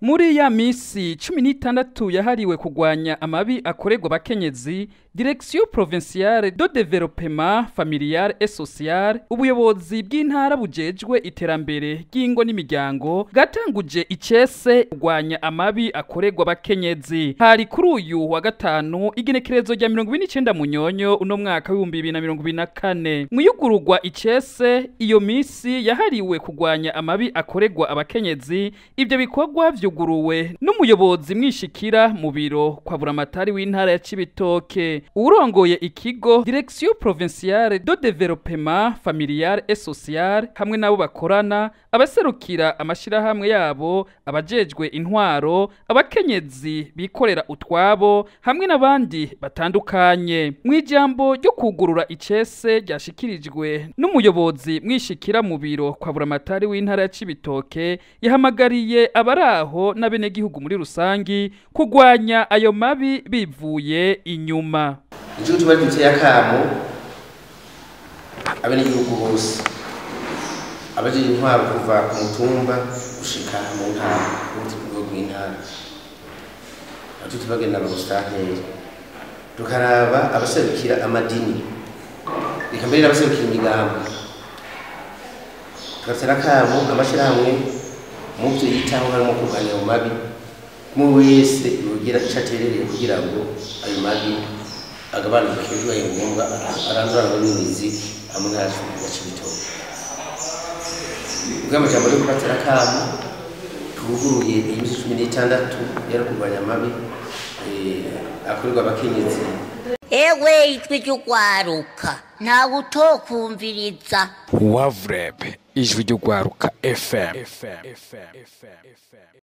Muri ya misi 16 yahariwe kurwanya amabi akorerwa abakenyezi, Direction Provinciale de Développement Familial et Social, ubuyobozi bw'intara bujejwe iterambere ry'ingo n'imiryango bwatanguje icese kurwanya amabi akorerwa abakenyezi. Hari kuri uyu wa gatanu igenekerezo rya 29 Munyonyo uno mwaka wa 2024. Mwiyugururwa icese iyo misi yahariwe kurwanya amabi akorerwa abakenyezi, ibyo bikorwa vyuguruwe n'umuyobozi mwishikira mu biro kwa buramatari w'intara ya Cibitoke. Urongoye ikigo Direction Provinciale de Développement Familial et Social hamwe nabo bakorana, abaserukira amashirahamwe yabo, abajejwe intwaro, abakenyezi bikorera utwabo hamwe n'abandi batandukanye. Mwijambo ryo kugurura icese ryashikirijwe n'umuyobozi mwishikira mu biro kwa buramatari w'intara ya Cibitoke, yahamagariye abaraho n'abenegihugu muri rusangi kurwanya ayo mabi bivuye inyuma. Icyo tuba duteye akamo abenegihugu bose, abaje intwaro kuva ku mutumba gushika mu ntara rw'intara, icyo tubagenda abasitanteri tukaraba abaserukira amadini, ikambere abaserukira imigambi, tugatera akamo amashirahamwe mu byo yitaho harimo kurwanya ayo mabi, mu wese yogira icyo aterereye kugira ngo ayo mabi agabanuke bibaye ngombwa arandurana n'imizi hamwe na Cibitoke. Ubw'amajambo yo kubatera akamo tuguruye imisi 16 yari kurwanya amabi akorerwa abakenyezi. Ewe ijwi ry'urwaruka ntawe utokumviriza. Wavreb ijwi ry'urwaruka FM.